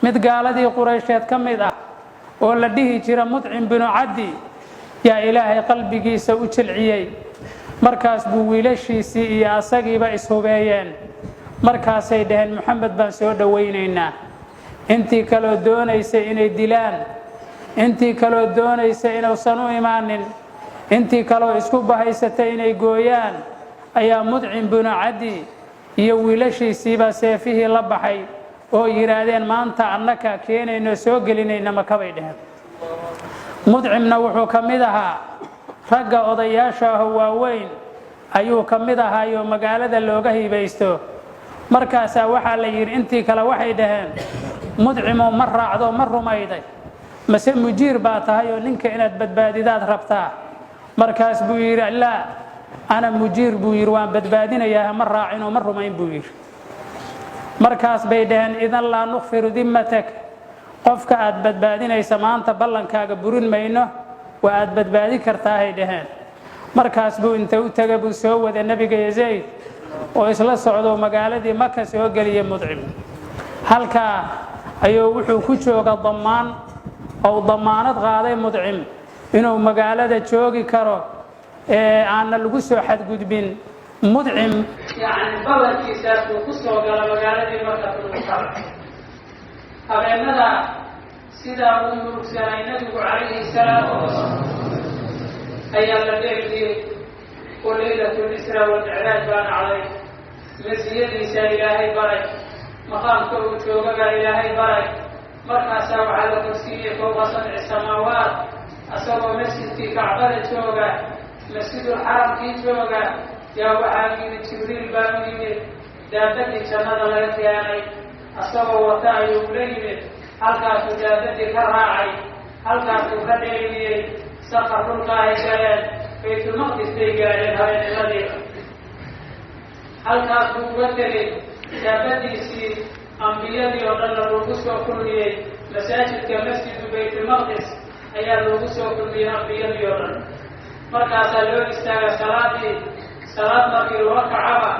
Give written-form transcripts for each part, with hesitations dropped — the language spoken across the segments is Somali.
mid gaaladii quraysheed ka mid ah oo la dhihi jira mudcim binu caddi yaa ilaahay qalbigiisa u jilciyey markaas buu wiilashiisii iyo asagiiba ishubeeyeen markaasay dhaheen maxamed baan soo dhowaynaynaa intii kaloo doonaysay inay dilaan intii kaloo doonaysay inuusan u imaanin intii kaloo isku bahaysatay inay gooyaan ayaa mudcim binu caddi iyo wiilashiisiiba seefihii la baxay oo yidhaahdeen maanta annaka keenayno soo gelinayna makabay dheheen mudcimna wuxuu ka mid ahaa ragga odayaasha ah waaweyn ayuu ka mid ahaayoo magaalada looga hibaysto markaasaa waxaa la yidhi intii kale waxay dhaheen mudcimo ma raacdo ma rumayday mase mujiir baa tahay oo ninka inaad badbaadidaad rabtaa markaas buu yidhi laa ana mujiir buu yidhi waan badbaadinayaa ma raacinoo ma rumayn buu yidhi markaas bay dhaheen idan laa nukfiru dimmatak qofka aad badbaadinaysa maanta ballankaaga burin mayno waa aad badbaadi kartaahay dhaheen markaas buu inta u taga buu soo wada nebiga Zayd oo isla socdo magaaladii Maka soo geliyay mudcim halkaa ayuu wuxuu ku jooga dhammaan oo damaanad qaaday mudcim inuu magaalada joogi karo aan lagu soo xadgudbin mudcim yani ballankiisaas uu ku soo gala magaaladii Maka habeenada sidaa uu murugsanay nabigu calayhi salaatu wasalaam ayaa la dheeliyey oo laylatul israa wal micraaj baa dhacday masiyadiisa ilaahay baray maqaamka uu joogaga ilaahay baray markaasaa waxaa la korsiiyey fowqa sabci samaawaat asagoo masjidkii kacbada jooga masjidul xaramkii jooga yaa waxaa yimid jibriil baa u yimid daabadii jannada laga keenay asagoo wata ayuu ula yimid halkaasuu daabadii ka raacay halkaasuu ka dheeliyey safar dhulka ay galeen baytulmaqdis bay gaadheen habeenimadiiba halkaas buu uga tegey daabadiisii ambiyadii oo dhanna loogu soo kulmiyey masaajidka masjidu baytulmaqdis ayaa loogu soo kulmiyey ambiyadii oo dhan markaasaa loo istaaga salaad markii loo kacaba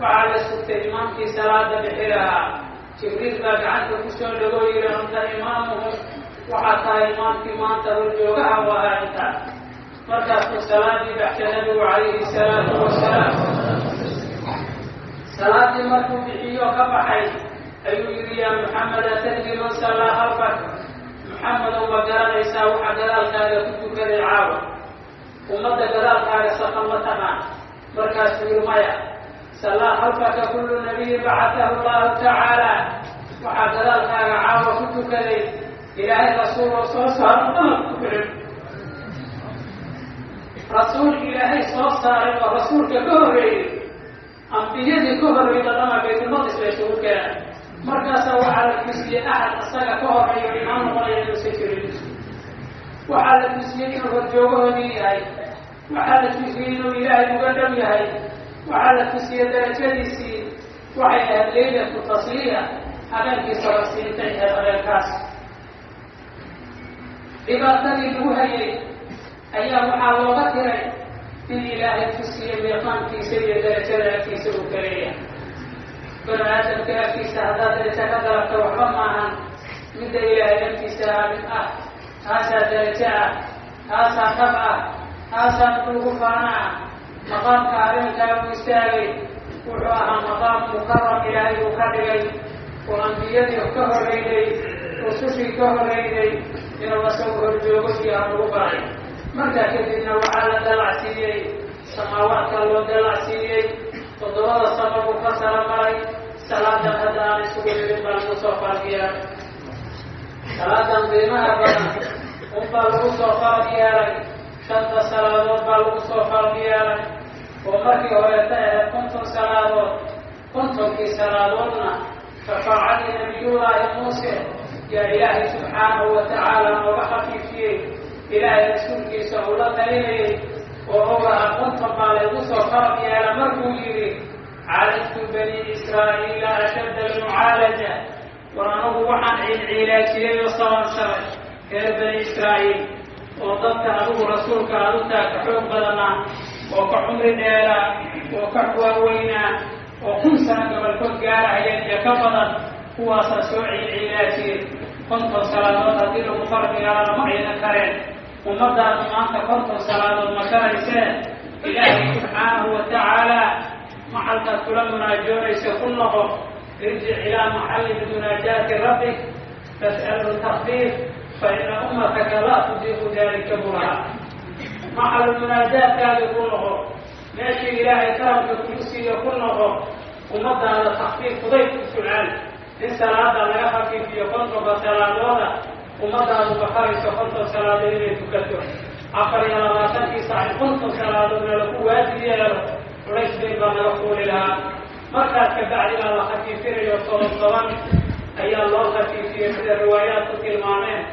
waxaa la sugtay imaamkii salaada bixi lahaa jibriil baa gacanta ku soo dhagoo yidhi anta imaamuhum waxaa tahay imaamkii maanta horjoogaha u ahaa intaa markaasuu salaadii baxsha nabigu calayhi salaatu wasalaam salaadii markuu bixiyo ka baxay ayuu yidhi yaa maxamed atadri man sallaa khalfak maxamedow ma garanaysaa waxa gadaalkaaga ku tukaday caawa ummadda gadaalkaaga safan ma taqaan markaasuu yidhi maya sallaa khalfaka kullu nabiyin bacatahu allahu tacaala waxaa gadaalkaaga caawa ku tukaday ilaahay rasuul oo soo saaro dalab ku xidhin rasuul ilaahay soo saaray oo rasuulka ka horreeyey ambiyadii ka horreyda dhama baytulmaqdis bay isugu keenay markaasaa waxaa la tusiyey axad asaga ka horreeyo imaan noqonaya inuusan jirin waxaa la tusiyey inuu horjoogahoodii yahay waxaa la tusiyey inuu ilaahay uga dhow yahay waxaa la tusiyey darajadiisii waxay ahayd leylatu tasliya habeenkii sababsiintay ahayd habeenkaas dhibaatadii lagu hayay ayaa waxaa looga tiray in ilaahay tusiye miiqaankiisa iyo darajada agtiisa uu kaleeyahay bani aadamka agtiisa haddaad darajo ka dalabta waxba maahan midda ilaahay agtiisa mid ah taasaa darajo ah taasaa dhab ah taasaa lagu faana ah maqaamka habeenkaa uu istaagay wuxuu ahaa maqaam mukaram ilaahay uu ka dhigay oo ambiyadii ka horreeyey rusushii ka horreeyey inuu asagu horjoogo iyo lagu baray markaa kadibna waxaa la dalacsiiyey samaawaadka loo dalacsiiyey 7 sama buu ka sara maray salaadan hadda aan isugu yidhin baa lagu soo fardiyeelay salaadan qiimaha badan unbaa lagu soo fardiyeelay 5 salaadood baa lagu soo fardiyeelay oo markii horeeta ahayd 50 salaadood 50kii salaadoodna shafaacadii nabiyullaahi muuse yaa ilaahay subxaanahu wa tacaala nooga khafiifiyey ilaahay rasuulkiisa uu la talinayay oo ogaha 50 baa laygu soo farad yeela markuu yidhi caalajtu bani israa'iila ashadda almucaalaja war anugu waxaan ciilciilaajiyey oo sabansaray reer bani israa'iil oo dadka adigu rasuulka aad u taagka xoog badanaa oo ka cumri dheeraa oo ka waaweynaa oo 1000 sano gabalkood gaarahayeen iyo ka badan kuwaasaa soo ciilciilaajiyey كنت صلاة تدير مفرق على معين كريم ومضى أنت كنت صلاة مكارسين إلهي سبحانه وتعالى محل كلمنا جوريس كله ارجع إلى محل مناجاة ربك تسأل التخفيف فإن أمتك لا تضيق ذلك برها محل المناجاة كان كله ماشي إلهي كرمك الكرسي كله ومضى على تخفيف ضيف السؤال إن صلاة لا يخفي في كنت صلاة ومضى على بخاري كنت صلاة إليه تكتر أخر يا الله تنكي صاحب كنت صلاة من القوات دياله وليس بيبان يقول لها مركز كبعد إلى الله خفيفين يوصل الصوام أي الله خفيفين في الروايات الكلمانين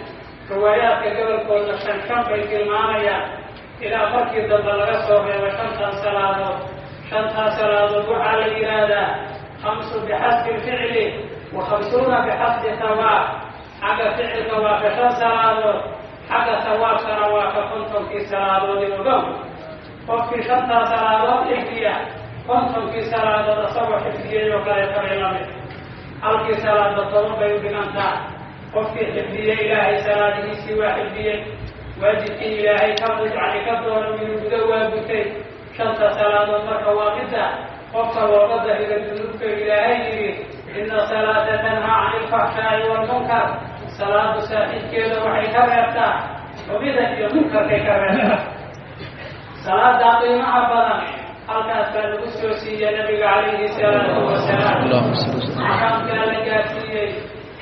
روايات قبل كل شنشن بالكلمانية إلى فرق الضب الرسول وشنطا صلاة دعاء الإرادة 5 بحسب الفعل و50 بحسب ثواب حق فعل ثواب فشن صلاة حق ثواب سنوات كنتم في صلاة ودمدم وفي شنطة صلاة حفية كنتم في صلاة تصور حفية وكلا يقرأ ألقي صلاة الطلب بنمتا وفي حفية إلهي صلاة سوى حفية واجب إلهي كبرج عليك الدور من البدوى بكي شنطة صلاة مركة واقدة وفي وقضة إلى الجنوب إلهي إن صلاة تنهى عن الفحشاء والمنكر صلاة ساحل كيلو وحي كبرتا وبذلك المنكر كي كبرتا صلاة داقي محبضا halkaas baa lagu soo siiyey nabiga calayhi salaatu wasalaam axkaamkaa la gaarsiiyey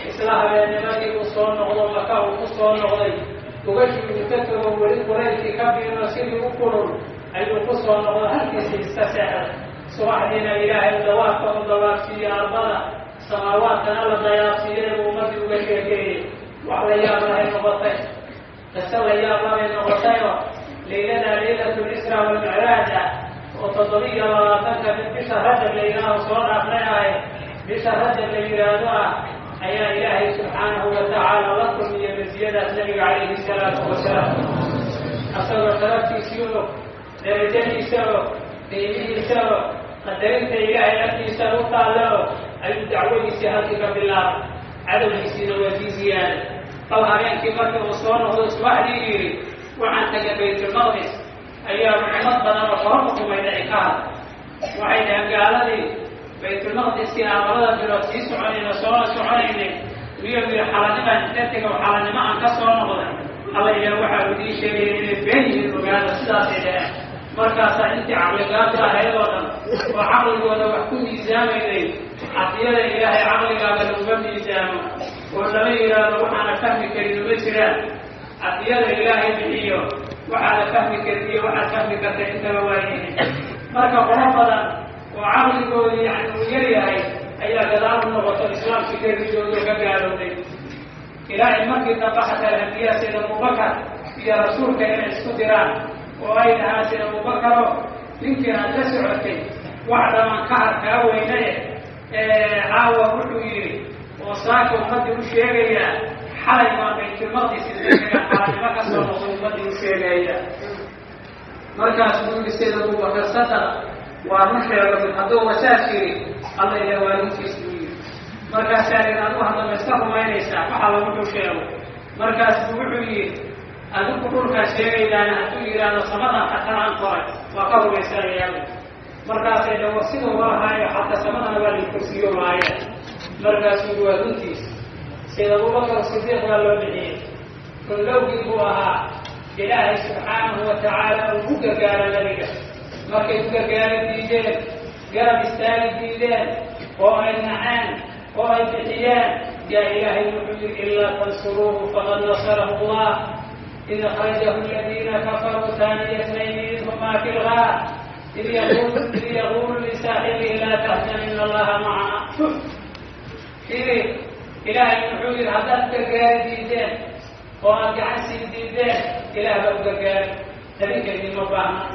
isla habeennimadii uu soo noqdo maka uu ku soo noqday ugashii uu ka tago weli quraydkii ka biino sidii u kulul ayuu ku soo noqdo halkiisii iska seexday subaxdiina ilaahay dawaafka u dawaafsiiyey arbada samaawaadkana la dayaafsiiyey buu ummadii uga sheekeeyey wax la yaab lahay noqotay qise la yaab labay noqotayoo leyladaa leylatlisra walmicraaj ah وتضرية وغافلك من بشر رجل لإله صورنا أخنائه بشر رجل لإراده أي إلهي سبحانه وتعالى لكم من زيادة النبي عليه الصلاة والسلام أصبر تركتي سيوه درجتي سوى ديني سوى قدرت إلهي أني سوى له أي دعوة سهلتك بالله عدم حسين وزيزيان طبعا ينكي مركب وصوانه وصباح لي وعنك بيت المقدس أيام محمد بن رفعهم من العقاب وعيد قال لي بيت المقدس يا أمراض دلوقتي سعوني نصوص سعوني ويوم حالنا ما نتتك وحالنا ما انكسر نقدر الله يروح ودي شيء بيني وبين السلاسل مركز أنت عقلك هذا وعقلك ولا وحكم إلزامي عطية إلهي عقلك قبل وبم إلزامه ولما يراد وحنا فهم كريم بسرعة عطية إلهي بحيه وعلى فهمك الدين وعلى فهمك أنت وواليه مركب رفضا وعقلك يعني ويريها أي قدام نغطى الإسلام في كل جودة قالوا لي إلهي مكي تبحث الأنبياء سيد أبو بكر يا رسول كان السدران وأيضا سيد أبو بكر يمكن أن تسعتي وعد من كهر كأوينيه عاوة وحويري وصاك ومد وشيغيا حالي ما بيت المقدس حالي ما كسر ومد وشيغيا مركز نور السيد أبو بكر صدق ومشهر بالحضور وساسري الله يوالي في سبيل مركز سارين أبوها لما يستخدم أين يستعب وحاول وحوشيه مركز وحوي أدوك كل كاسيري لأنها تجري على صمدا حتى عن قرأ وقبل يساري يعني مركز إذا وصلوا وراها حتى سمعنا بالكرسي وراها مركز وادنتيس سيد أبو بكر الصديق قال به كل لو جيبوها إلهي سبحانه وتعالى وبوك قال ذلك مركز قال الديجان قال بستان الديجان وهي النعان وهي الفتيان يا إلهي المحمد إلا تنصروه فقد نصره الله إذ أخرجه الذين كفروا ثاني اثنين هما في الغار إذ يقول لساحره لا تحزن إن الله معنا إذ إلهي المحمد هذا قال الديجان وأنت عسي الديدان إله بأبقى تلك المباهمة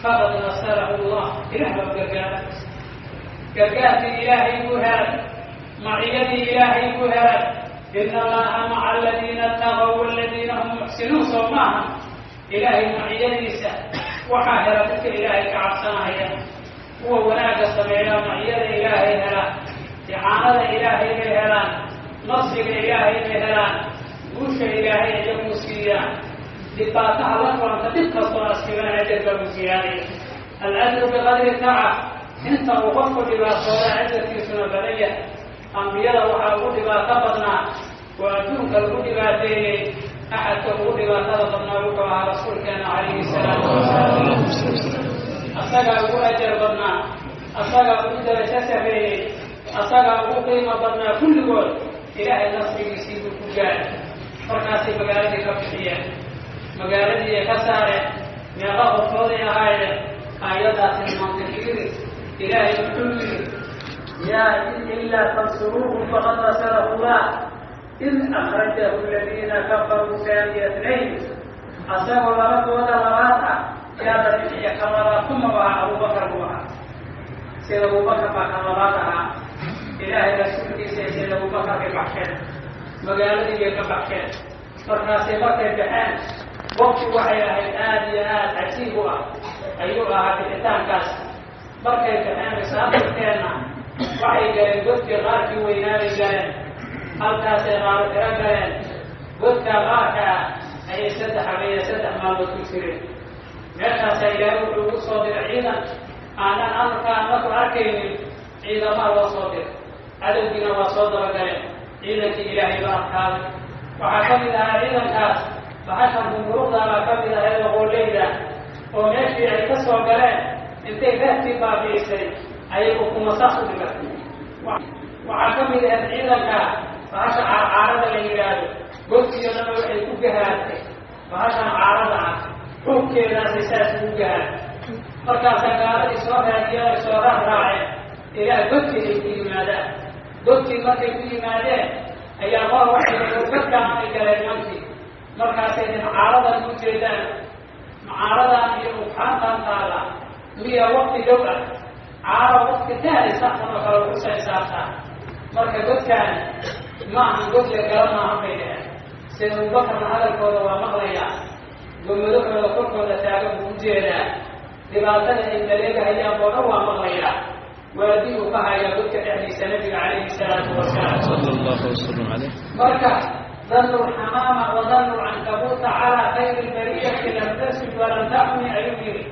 فقد نصره الله إله بأبقى كقات إلهي بهاد معيدي إلهي بهاد إن الله مع الذين اتقوا والذين هم محسنون صوماها إلهي معيدي وحاهرتك إلهي كعبسنا هي هو وناك سمعنا معيدي إلهي هلا إعانة إلهي هلا نصر إلهي مهران وش إلهي يموسيا لباتها لك وأنت تبقى صلاة سيغان عدد ومسياني الأجر بقدر تعب انت وقفوا لباسولا عدد في سنة بنية أنبياء وحاول لباتبضنا وأدوك الغدباتين أحد الغدباتبضنا وكما رسول كان عليه السلام والسلام أصدق أبو أجر بضنا أصدق أبو درجة سبيل أصدق أبو قيمة بضنا كل قول إله النصر يسيب الفجار فرناسي مقالدي كبشية مقالدي كسارة يغض فوضي هاي آياتات المنطقين إلهي محمد يا إلا تنصروه فقد نصره الله إذ أخرجه الذين كفروا ثاني اثنين أصابوا لك ودرواتا يا بني كمراتكم وها أبو بكر وها سيد أبو بكر كمراتها إلهي رسولك سيد أبو بكر ببحشين مقالدي ببحشين فرناسي بكر بحان وقت وحي الآن عجيبها أيها بحتان كاس بكر بحان سابق كينا وحي قال قلت غاركي ويناري قال halkaasay qaaro tiro galeen godka qaarka ayay saddex maalmood ku jireen meeshaasaa ilaahay wuxuu ugu soo diray ciidan aanan amarkaa marku arkaynin ciidamaha loo soo diray cadowgiina waa soo dabagaleen ciidankii ilaahay baa adkaaday waxaa ka mid ahaa ciidankaas bahashan gumruuqdaabaa ka mid ahayd oqooleyda oo meeshii ay ka soo galeen intay reerkii baabi'isay ayay ukumasaas u dhigatay waxaa ka mid ahayd ciidanka bahasha caarada la yidhaahdo godkiyo dhan waxay ku gahaatay bahashan caarada ah xuubkeedaasay saas ugu gahaatay markaasaa gaaladii soo raadiyeen ay soo raaceen ilaa godkii ay ku yimaadaan godkii markay ku yimaadeen ayaa qor waxay godkaan ay galeen mankii markaasay din caaradan u jeedaan caaradan iyo ugxaantan taala miya waqti dhow ah caaro waqti taali saxsanoo kale uxusay saartaa marka godkaan maaha godka gala maaha bay dhaheen sida abubakarna hadalkooda waa maqlayaa gomadahooda korkooda taagan buu u jeedaa dhibaatada ay maleegahayaan oo dhan waa maqlayaa waadi uu ka hayaa godka dhexdiisa nabiga calayhi salaatu wasalaam sala allahu wasalam caleyh marka danu lxamaama wadanu cankabuuta calaa khayri lbariyati lam tasjud walam ta'muni ayuu yiri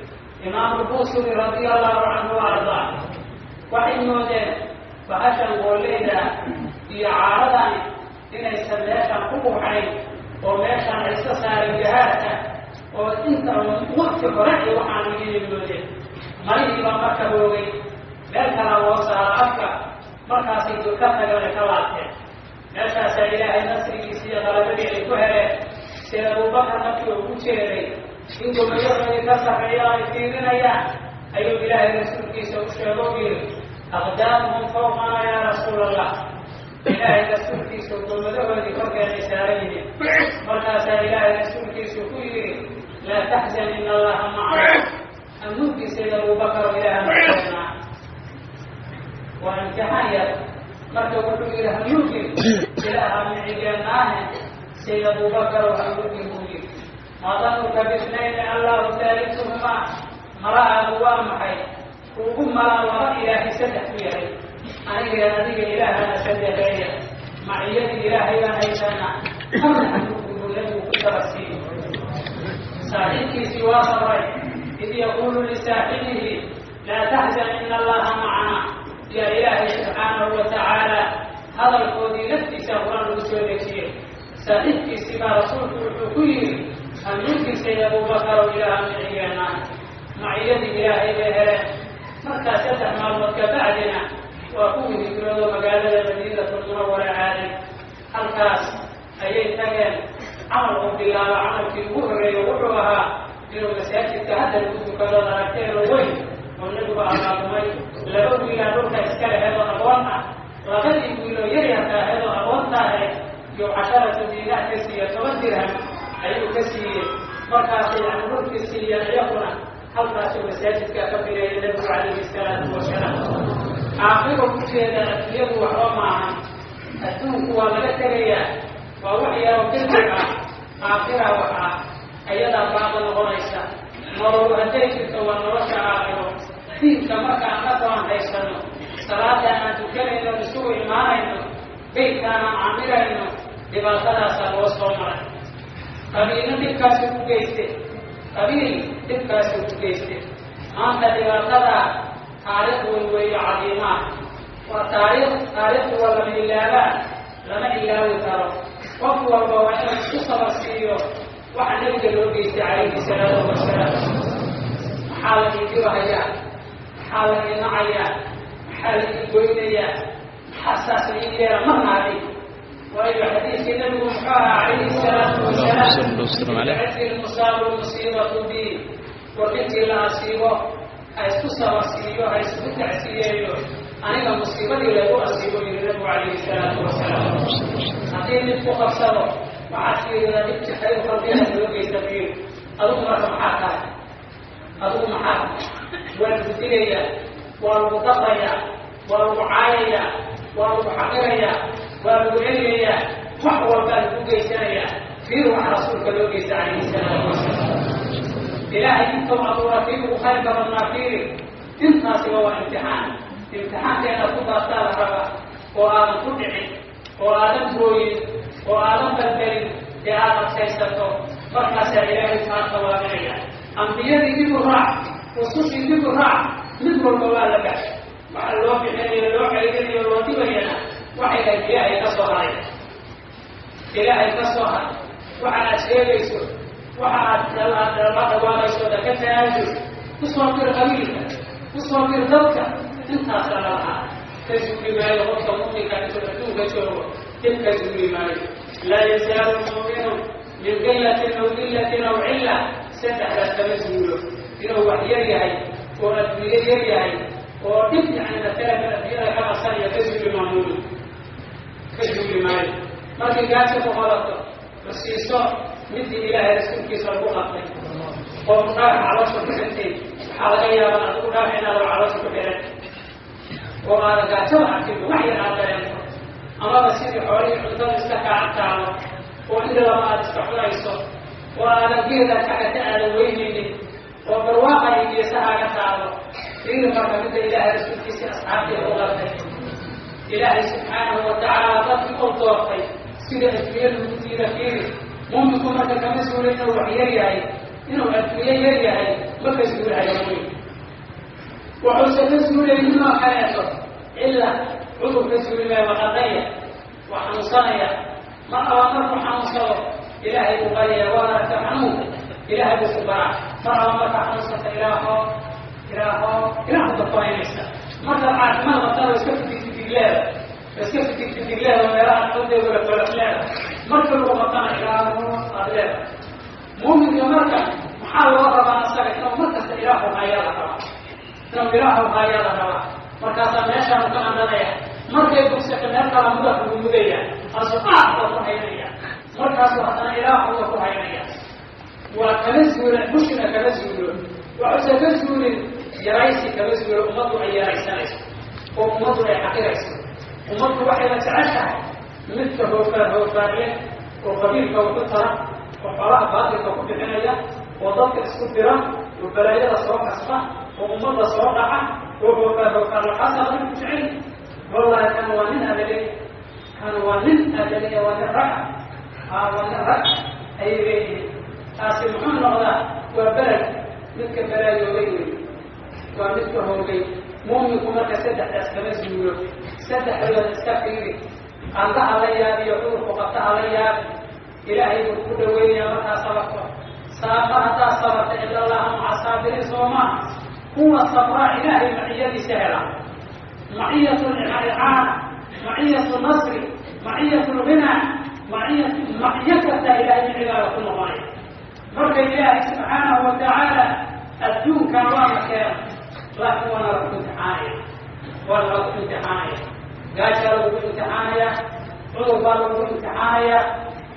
imaamu lbuusiri radia allahu canhu wa ardaa waxay moodeen bahashan gooleyda iyo caaradani inaysan meeshan ku buuxayn oo meeshan ay iska saarin jahaadka oo inta waqti hore iyo waxaan igii moodeen marihii baa marka boogay meel kala loo saaro afka markaasay dulka tageen ka laabteen meeshaasaa ilaahay nasrigiisi iyo qalabadii ay ku heleen sida abubakar markii uu ku jeeday in gomayahoodii ka sarreeya ay fiirinayaan ayuu ilaahay rasuulkiisa u sheego yiri aqdaamuhum fawqana yaa rasuul allah ilaahay rasuulkiisu gomadahoodii korkeenay saaran yihiin markaasaa ilaahay rasuulkiisu ku yidhi laa taxzan ina allaha macana anuunkiisayda abubakar ilaaha makeena waa imtixaan yar marka wuxuu yidhi hanuunkii ilaaha micigeenaahe sayid abubakar hanuunkii buu yidhi madanuka bisnayni allahu taalisuhumaa malahaagu waa maxay ugu malaa laba ilaahay saddex ku yahay aniga adiga ilaahana saddexeeya maciyadii ilaahay baan haysana marna hanuunku nabigu ku darasiiyo saaxiibkiisii waa sabray id yaquulu lisaaxibihi laa taxzan ina allaha macana yaa ilaahay subxaanahu watacaala hadalkoodii naftiisa qur-aan lagu soo dejiyey saaxiibkiisii baa rasuulku wuxuu ku yidhi hanuunkiisay abubakarow ilaaha micigeena maciyadii ilaahay bay heleen markaa saddex maalmood ka bacdina waa kuwii hijroodo magaalada madiinatu munawara aaday halkaas ayay tageen camal uu bilaabo camalkii ugu horreeyo wuxuu ahaa inuu masaajidka hadda lagu tukado aragteeda weyn oo nabigu abaabumay laba wiilaa dhulka iska leheedoo aqoon ah labadii wiiloo yaryarka aheedoo aqoonta ahayd iyo 10 diinaar ka siiya 10 dirham ayuu ka siiyey markaasay dhulkii siiyeen iyaguna halkaasuu masaajidka ka bilayay nabigu calayhi salaatu wasalaam aakhiro ku jeeda adduunyadu waxba maahan adduunku waa laga tegayaa waa wax yaroo kadib ah aakhira wax ah ayadaa baaqo noqonaysa nolol hadday jirto waa nolosha aakhiro diinka markaan ka toan haysano salaada aan tukanayno isugu imaanayno بيت كان عاملا إنه لباطلة سلوى صومرا قبيل تبكى سبكيسته قبيل تبكى سبكيسته أنت لباطلة تاريخ ويوي عظيمة وتاريخ ولا من الله لما إلا وترى وقوى البوائل تصبر سيئو وعن نبي الوقيت عليه الصلاة والسلام حالة يجوهيا حالة ينعيا حالة يقوينيا حساس إليه من عليه وأي حديث النبي محمد عليه الصلاة والسلام بعث المصاب المصيبة بي وقلت لا أصيبه أيستصبر سيئو أيسبتع سيئو أنا مصيبة لا أصيبه النبي عليه الصلاة والسلام أقيم الفقصة وعافية ذلك خير خلقها الوقيت فيه أدوك محاكا أدوك محاكا والبدلية والمتقية والمعاية والمحقرية والمعلية محور الوقيتانية في روح رسولك الوقيت عليه السلام والسلام إلهي أنتم أطورتكم خير من فيه انت سوى امتحان كان أقول أستاذ ربا وآدم تدعي وآدم بروي وآدم تلتري لآدم سيستو فرحة إلهي سبحانه وتعالى أنبياء يجيبوا الرع وصوص يجيبوا الرع مثل المبالغة مع الوقت الذي يلوح يجري الوقت بينا وحيد إلهي كسوها إلهي كسوها وعلى أشياء يسوع وعلى الوقت يسوع كتاجر تصور قبيلة تصور ضبطة انت صلاها تجري ما يغطى مؤمنك أن تبدوك شعور تلك تجري ما لا يزال المؤمن من قلة أو قلة أو علة ستحدث تمزوله إنه وحيريهي وأدويريهي وتبني عن الثلاثة الأدوية كما صار تجري معمول تجري ما ما تقاسم غلطه بس يصار مثل إله رسول كيس البغض ومقاف على صوت سنتين حاليا من أقول حين لو على صوت سنتين وما لقى سمع كله وحي هذا ينفع أما بسيط حوالي حدود استكى عن تعالى وإذا لما أستحوا يسوع وأنا كذا كحتى على ويني وبرواقع يسعى تعالى إذا ما كنت إله رسول كيس أصحابه وغلطه إله سبحانه وتعالى قد أوطى سيدة أسمير المتينة فيه ممكن كما تكمسوا لنا وحيريهي إنه أدويريهي ما كسبوا العيوين وحسن تسول لما حياته إلا عضو تسول لما وقضية وحنصانية ما أمر حنصر إلهي مغير ولا تفعنوه إلهي بسبرع ما أمر حنصر إله الضطوين إسلام مرة عاد ما غطار يسكت في الله يسكت في الله وما يرى الحد ولا فلان مرة الغطان إله مؤمن يمرك محاول وضع عن السابق إنه مركز إله غير لو بيراحوا غاية روا مركز ماشى مكان ضيع مركز بوسك نركب مدة بمدية أصبح وفهينية مركز وحنا إله وفهينية وكنزول مشكلة كنزول وعسكنزول يرايسي كنزول أمضوا أي رايسانس وأمضوا أي حقيرس أمضوا واحدة تعشى مثل هو فارية وقبيل كوكترة وقراء باطل كوكتنية وضبط السكرة والبلايا الصواب أصبح ومضى صوابها وقال الحسن بن فعل والله كانوا من أدلي ونرع أي بيه سمحون الله وبلد مثل بلايا وغيره ومثل هوغي مؤمن كما كسدح أسكنز ميلو سدح الوان استقيري الله عليا بيقول فقط عليا إلهي بكل وين يا متى صبرت صابرت صبرت إلا الله مع صابر صوما هو الصبراء إلهي معية سهلة معية الإعانة معية النصر معية الغنى معية إلهي من عبادة الله مرك إلهي سبحانه وتعالى الدون كان واضح كلام لكن وانا رب امتحانية وانا رب امتحانية قاشا رب امتحانية عضو رب امتحانية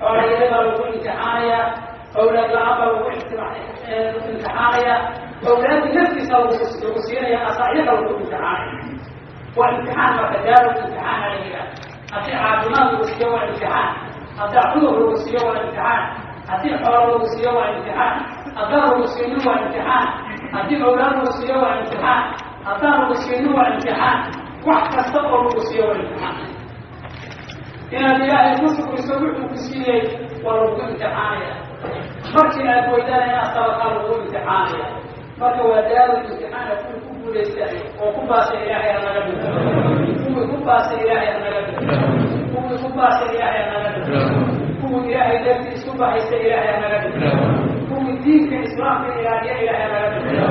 أولاد رب امتحانية أولاد الأب رب امتحانية أولاد نفسي سوسينا يا أصعيك رب امتحانية والامتحان ما تجارب الامتحان عليها أطيع عبدنا الوسيا والامتحان أطيع عضو الوسيا والامتحان أطيع حوار الوسيا والامتحان أطيع الوسيا والامتحان أطيع أولاد الوسيا والامتحان أطيع الوسيا والامتحان واحد كسر الوسيا والامتحان inaad ilaahay ku shukriso wuxuu ku siiyey waa lagu imtixaanaya markii aad weydana inaad sabaqaa lagu imtixaanaya marka waa daarul imtixaana kuwii ku guulaystay oo ku baasay ilaahay anaga dhigo kuwii ku baasay ilaahay anaga dhigo kuwii ku baasay ilaahay anaga dhigo kuwii ilaahay dartii isku bahaystay ilaahay anaga dhigo kuwii diinka islaamka ilaaliya ilaahay anaga dhigo